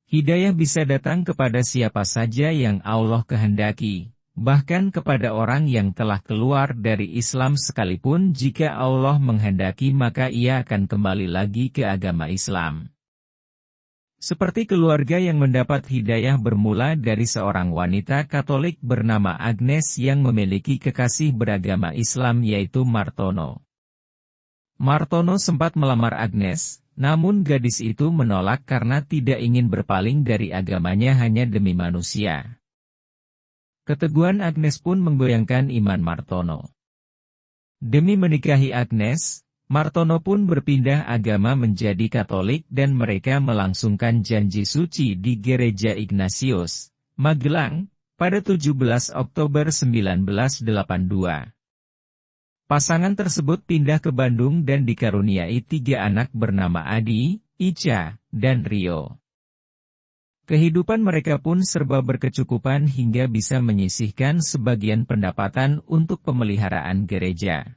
Hidayah bisa datang kepada siapa saja yang Allah kehendaki, bahkan kepada orang yang telah keluar dari Islam sekalipun jika Allah menghendaki maka ia akan kembali lagi ke agama Islam. Seperti keluarga yang mendapat hidayah bermula dari seorang wanita Katolik bernama Agnes yang memiliki kekasih beragama Islam yaitu Martono. Martono sempat melamar Agnes, namun gadis itu menolak karena tidak ingin berpaling dari agamanya hanya demi manusia. Keteguhan Agnes pun menggoyangkan iman Martono. Demi menikahi Agnes, Martono pun berpindah agama menjadi Katolik dan mereka melangsungkan janji suci di Gereja Ignatius, Magelang, pada 17 Oktober 1982. Pasangan tersebut pindah ke Bandung dan dikaruniai 3 anak bernama Adi, Ica, dan Rio. Kehidupan mereka pun serba berkecukupan hingga bisa menyisihkan sebagian pendapatan untuk pemeliharaan gereja.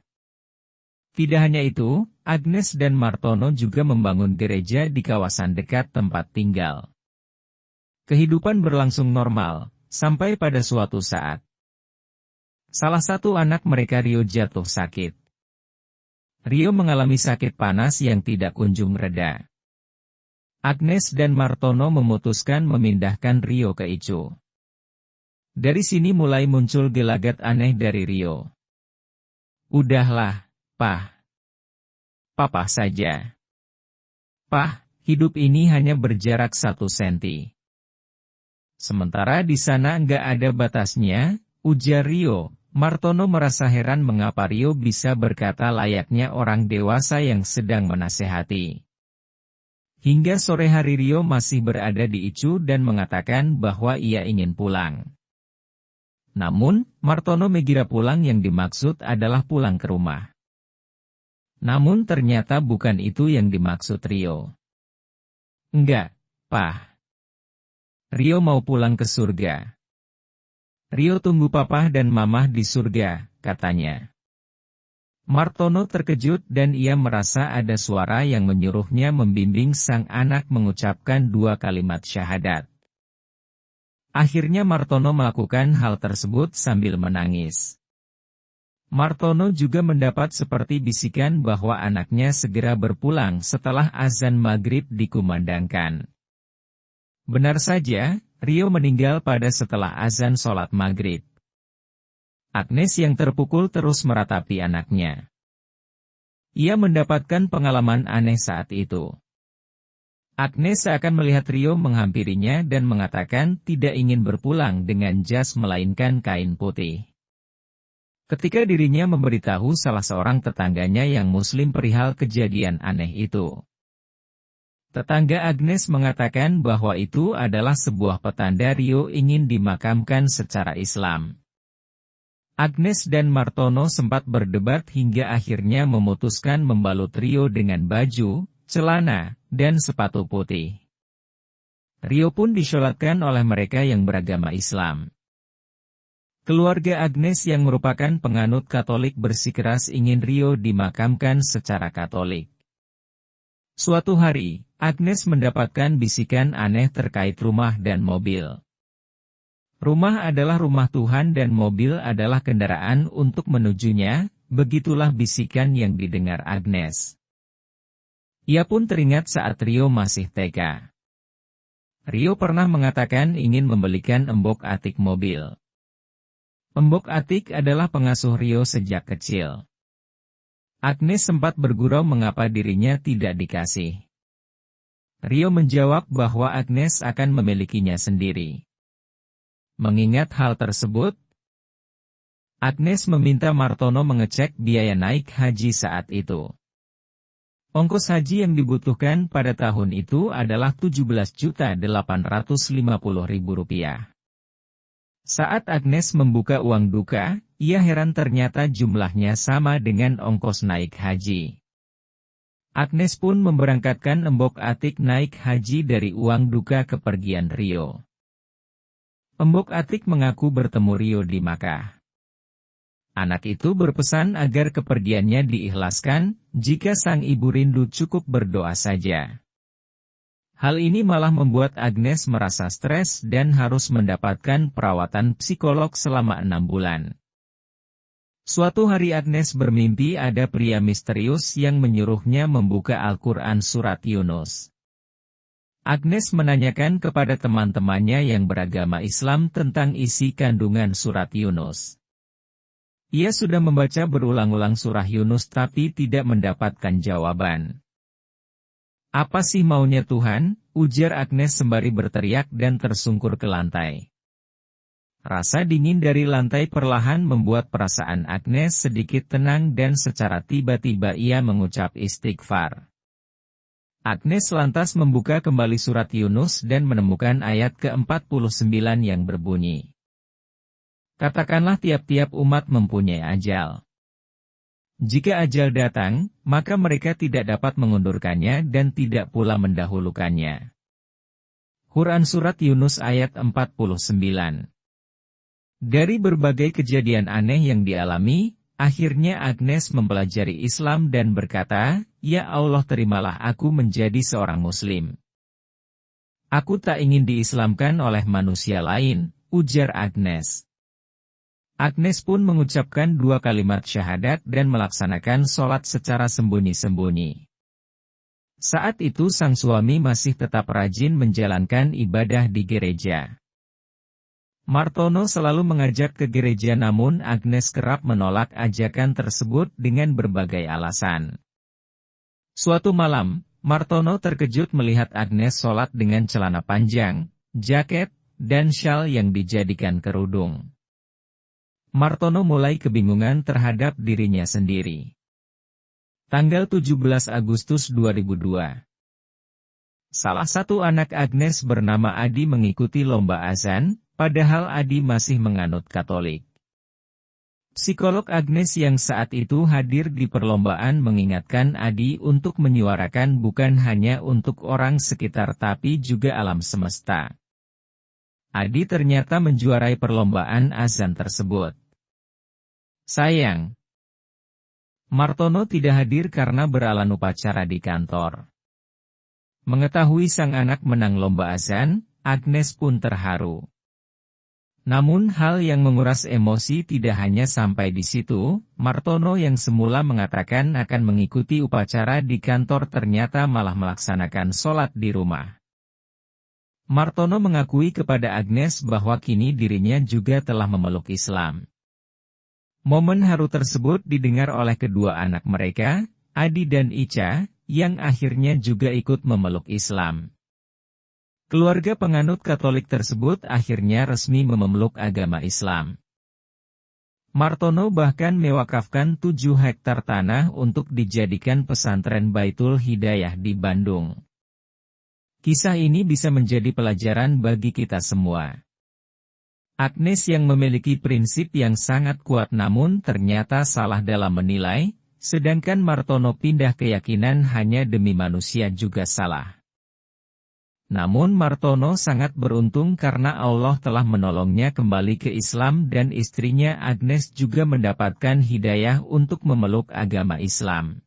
Tidak hanya itu, Agnes dan Martono juga membangun gereja di kawasan dekat tempat tinggal. Kehidupan berlangsung normal, sampai pada suatu saat. Salah satu anak mereka Rio jatuh sakit. Rio mengalami sakit panas yang tidak kunjung reda. Agnes dan Martono memutuskan memindahkan Rio ke Icu. Dari sini mulai muncul gelagat aneh dari Rio. Udahlah, Pah. Papa saja. Pah, hidup ini hanya berjarak 1 senti. Sementara di sana nggak ada batasnya, ujar Rio. Martono merasa heran mengapa Rio bisa berkata layaknya orang dewasa yang sedang menasehati. Hingga sore hari Rio masih berada di Icu dan mengatakan bahwa ia ingin pulang. Namun, Martono mengira pulang yang dimaksud adalah pulang ke rumah. Namun ternyata bukan itu yang dimaksud Rio. Enggak, Pah. Rio mau pulang ke surga. Rio tunggu papa dan mama di surga, katanya. Martono terkejut dan ia merasa ada suara yang menyuruhnya membimbing sang anak mengucapkan 2 kalimat syahadat. Akhirnya Martono melakukan hal tersebut sambil menangis. Martono juga mendapat seperti bisikan bahwa anaknya segera berpulang setelah azan maghrib dikumandangkan. Benar saja, Rio meninggal pada setelah azan sholat maghrib. Agnes yang terpukul terus meratapi anaknya. Ia mendapatkan pengalaman aneh saat itu. Agnes seakan melihat Rio menghampirinya dan mengatakan tidak ingin berpulang dengan jas melainkan kain putih. Ketika dirinya memberitahu salah seorang tetangganya yang muslim perihal kejadian aneh itu. Tetangga Agnes mengatakan bahwa itu adalah sebuah petanda Rio ingin dimakamkan secara Islam. Agnes dan Martono sempat berdebat hingga akhirnya memutuskan membalut Rio dengan baju, celana, dan sepatu putih. Rio pun disolatkan oleh mereka yang beragama Islam. Keluarga Agnes yang merupakan penganut Katolik bersikeras ingin Rio dimakamkan secara Katolik. Suatu hari, Agnes mendapatkan bisikan aneh terkait rumah dan mobil. Rumah adalah rumah Tuhan dan mobil adalah kendaraan untuk menujunya, begitulah bisikan yang didengar Agnes. Ia pun teringat saat Rio masih TK. Rio pernah mengatakan ingin membelikan embok-atik mobil. Embok-atik adalah pengasuh Rio sejak kecil. Agnes sempat bergurau mengapa dirinya tidak dikasih. Rio menjawab bahwa Agnes akan memilikinya sendiri. Mengingat hal tersebut, Agnes meminta Martono mengecek biaya naik haji saat itu. Ongkos haji yang dibutuhkan pada tahun itu adalah Rp17.850.000. Saat Agnes membuka uang duka, ia heran ternyata jumlahnya sama dengan ongkos naik haji. Agnes pun memberangkatkan embok-atik naik haji dari uang duka kepergian Rio. Embok-atik mengaku bertemu Rio di Makkah. Anak itu berpesan agar kepergiannya diikhlaskan, jika sang ibu rindu cukup berdoa saja. Hal ini malah membuat Agnes merasa stres dan harus mendapatkan perawatan psikolog selama 6 bulan. Suatu hari Agnes bermimpi ada pria misterius yang menyuruhnya membuka Al-Quran surat Yunus. Agnes menanyakan kepada teman-temannya yang beragama Islam tentang isi kandungan surat Yunus. Ia sudah membaca berulang-ulang surah Yunus tapi tidak mendapatkan jawaban. "Apa sih maunya Tuhan?" ujar Agnes sembari berteriak dan tersungkur ke lantai. Rasa dingin dari lantai perlahan membuat perasaan Agnes sedikit tenang dan secara tiba-tiba ia mengucap istighfar. Agnes lantas membuka kembali surat Yunus dan menemukan ayat ke-49 yang berbunyi, "Katakanlah tiap-tiap umat mempunyai ajal. Jika ajal datang, maka mereka tidak dapat mengundurkannya dan tidak pula mendahulukannya." Quran Surat Yunus ayat 49. Dari berbagai kejadian aneh yang dialami, akhirnya Agnes mempelajari Islam dan berkata, "Ya Allah, terimalah aku menjadi seorang Muslim. Aku tak ingin diislamkan oleh manusia lain," ujar Agnes. Agnes pun mengucapkan 2 kalimat syahadat dan melaksanakan sholat secara sembunyi-sembunyi. Saat itu sang suami masih tetap rajin menjalankan ibadah di gereja. Martono selalu mengajak ke gereja namun Agnes kerap menolak ajakan tersebut dengan berbagai alasan. Suatu malam, Martono terkejut melihat Agnes sholat dengan celana panjang, jaket, dan syal yang dijadikan kerudung. Martono mulai kebingungan terhadap dirinya sendiri. Tanggal 17 Agustus 2002. Salah satu anak Agnes bernama Adi mengikuti lomba azan, padahal Adi masih menganut Katolik. Psikolog Agnes yang saat itu hadir di perlombaan mengingatkan Adi untuk menyuarakan bukan hanya untuk orang sekitar tapi juga alam semesta. Adi ternyata menjuarai perlombaan azan tersebut. Sayang, Martono tidak hadir karena beralan upacara di kantor. Mengetahui sang anak menang lomba azan, Agnes pun terharu. Namun hal yang menguras emosi tidak hanya sampai di situ, Martono yang semula mengatakan akan mengikuti upacara di kantor ternyata malah melaksanakan sholat di rumah. Martono mengakui kepada Agnes bahwa kini dirinya juga telah memeluk Islam. Momen haru tersebut didengar oleh kedua anak mereka, Adi dan Ica, yang akhirnya juga ikut memeluk Islam. Keluarga penganut Katolik tersebut akhirnya resmi memeluk agama Islam. Martono bahkan mewakafkan 7 hektar tanah untuk dijadikan pesantren Baitul Hidayah di Bandung. Kisah ini bisa menjadi pelajaran bagi kita semua. Agnes yang memiliki prinsip yang sangat kuat namun ternyata salah dalam menilai, sedangkan Martono pindah keyakinan hanya demi manusia juga salah. Namun Martono sangat beruntung karena Allah telah menolongnya kembali ke Islam dan istrinya Agnes juga mendapatkan hidayah untuk memeluk agama Islam.